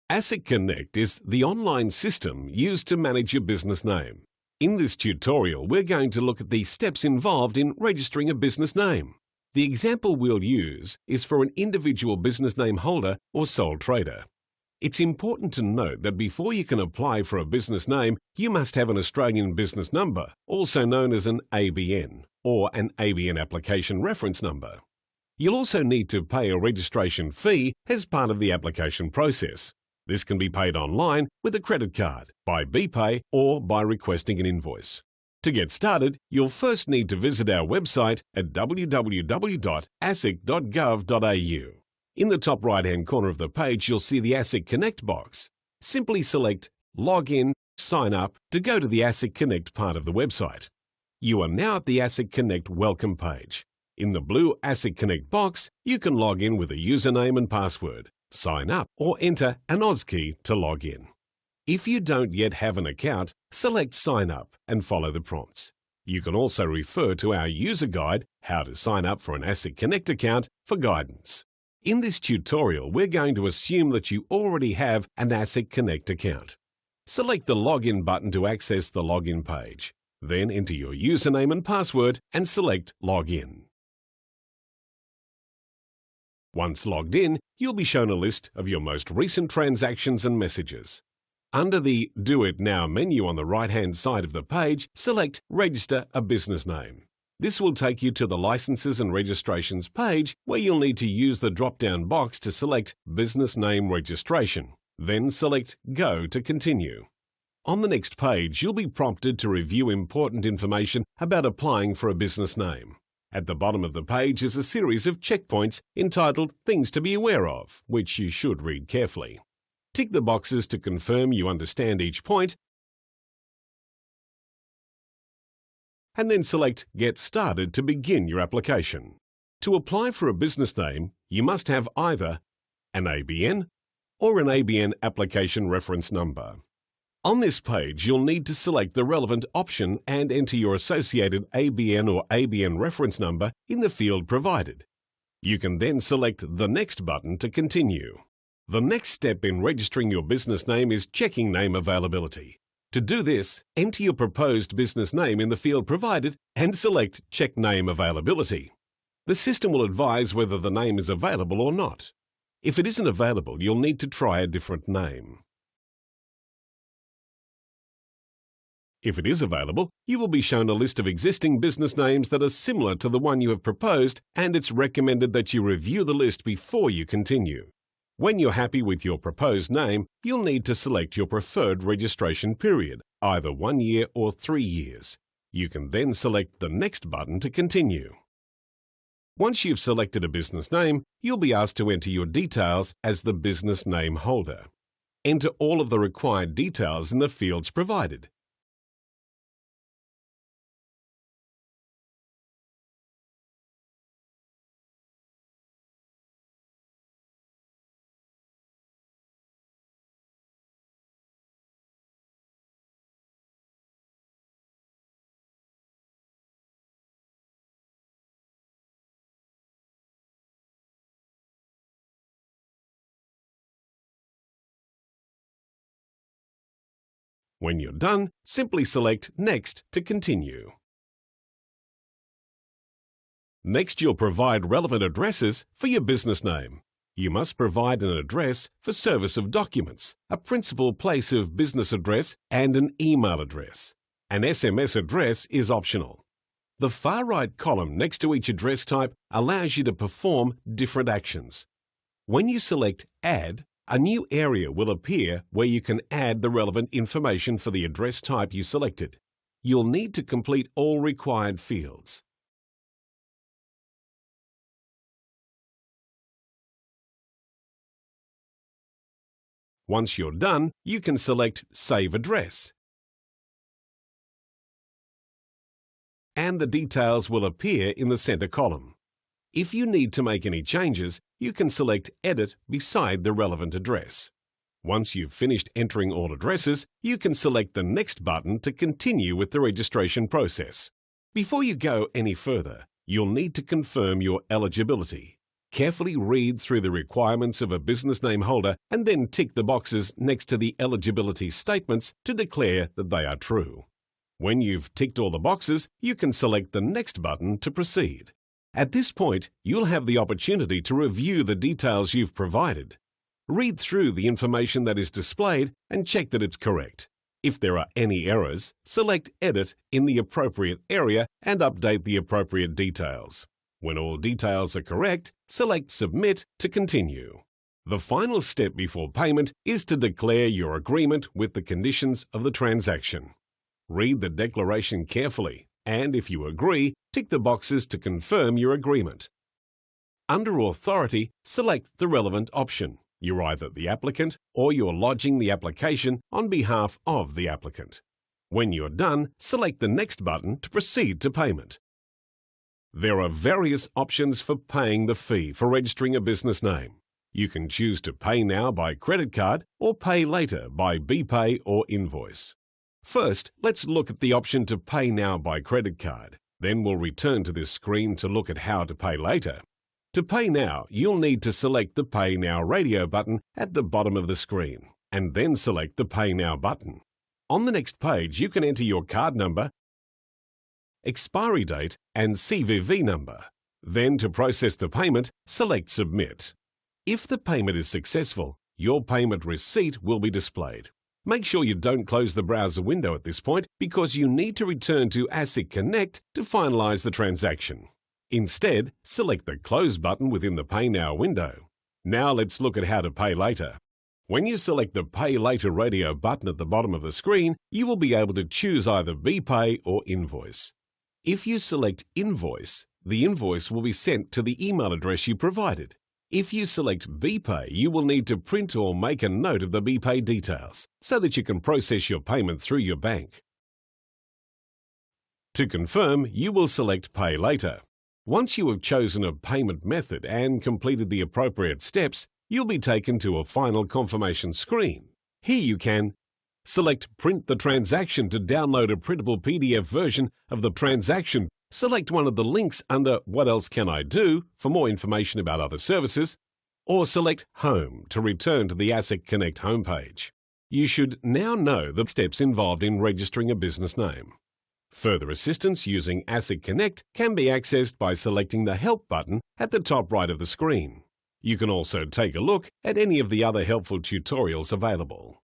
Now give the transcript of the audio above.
ASIC Connect is the online system used to manage your business name. In this tutorial, we're going to look at the steps involved in registering a business name. The example we'll use is for an individual business name holder or sole trader. It's important to note that before you can apply for a business name, you must have an Australian business number, also known as an ABN, or an ABN application reference number. You'll also need to pay a registration fee as part of the application process. This can be paid online with a credit card, by BPay, or by requesting an invoice. To get started, you'll first need to visit our website at www.asic.gov.au. In the top right-hand corner of the page, you'll see the ASIC Connect box. Simply select Log in, Sign up to go to the ASIC Connect part of the website. You are now at the ASIC Connect welcome page. In the blue ASIC Connect box, you can log in with a username and password, sign up, or enter an Oz key to log in. If you don't yet have an account, select Sign Up and follow the prompts. You can also refer to our user guide, How to Sign Up for an ASIC Connect Account, for guidance. In this tutorial, we're going to assume that you already have an ASIC Connect account. Select the Login button to access the login page. Then enter your username and password and select Login. Once logged in, you'll be shown a list of your most recent transactions and messages. Under the Do It Now menu on the right-hand side of the page, select Register a Business Name. This will take you to the Licenses and Registrations page, where you'll need to use the drop-down box to select Business Name Registration. Then select Go to continue. On the next page, you'll be prompted to review important information about applying for a business name. At the bottom of the page is a series of checkpoints entitled Things to be Aware of, which you should read carefully. Tick the boxes to confirm you understand each point, and then select Get Started to begin your application. To apply for a business name, you must have either an ABN or an ABN application reference number. On this page, you'll need to select the relevant option and enter your associated ABN or ABN reference number in the field provided. You can then select the Next button to continue. The next step in registering your business name is checking name availability. To do this, enter your proposed business name in the field provided and select Check Name Availability. The system will advise whether the name is available or not. If it isn't available, you'll need to try a different name. If it is available, you will be shown a list of existing business names that are similar to the one you have proposed, and it's recommended that you review the list before you continue. When you're happy with your proposed name, you'll need to select your preferred registration period, either 1 year or 3 years. You can then select the Next button to continue. Once you've selected a business name, you'll be asked to enter your details as the business name holder. Enter all of the required details in the fields provided. When you're done, simply select Next to continue. Next, you'll provide relevant addresses for your business name. You must provide an address for service of documents, a principal place of business address, and an email address. An SMS address is optional. The far right column next to each address type allows you to perform different actions. When you select Add, a new area will appear where you can add the relevant information for the address type you selected. You'll need to complete all required fields. Once you're done, you can select Save Address, and the details will appear in the center column. If you need to make any changes, you can select Edit beside the relevant address. Once you've finished entering all addresses, you can select the Next button to continue with the registration process. Before you go any further, you'll need to confirm your eligibility. Carefully read through the requirements of a business name holder and then tick the boxes next to the eligibility statements to declare that they are true. When you've ticked all the boxes, you can select the Next button to proceed. At this point, you'll have the opportunity to review the details you've provided. Read through the information that is displayed and check that it's correct. If there are any errors, select Edit in the appropriate area and update the appropriate details. When all details are correct, select Submit to continue. The final step before payment is to declare your agreement with the conditions of the transaction. Read the declaration carefully, and if you agree, tick the boxes to confirm your agreement. Under Authority, select the relevant option. You're either the applicant or you're lodging the application on behalf of the applicant. When you're done, select the Next button to proceed to payment. There are various options for paying the fee for registering a business name. You can choose to pay now by credit card or pay later by BPay or invoice. First, let's look at the option to pay now by credit card. Then we'll return to this screen to look at how to pay later. To pay now, you'll need to select the Pay Now radio button at the bottom of the screen, and then select the Pay Now button. On the next page, you can enter your card number, expiry date, and CVV number. Then, to process the payment, select Submit. If the payment is successful, your payment receipt will be displayed. Make sure you don't close the browser window at this point because you need to return to ASIC Connect to finalize the transaction. Instead, select the Close button within the Pay Now window. Now let's look at how to pay later. When you select the Pay Later radio button at the bottom of the screen, you will be able to choose either BPay or Invoice. If you select Invoice, the invoice will be sent to the email address you provided. If you select BPay, you will need to print or make a note of the BPay details so that you can process your payment through your bank. To confirm, you will select Pay Later. Once you have chosen a payment method and completed the appropriate steps, you'll be taken to a final confirmation screen. Here you can select Print the transaction to download a printable PDF version of the transaction. Select one of the links under What else can I do for more information about other services, or select Home to return to the ASIC Connect homepage. You should now know the steps involved in registering a business name. Further assistance using ASIC Connect can be accessed by selecting the Help button at the top right of the screen. You can also take a look at any of the other helpful tutorials available.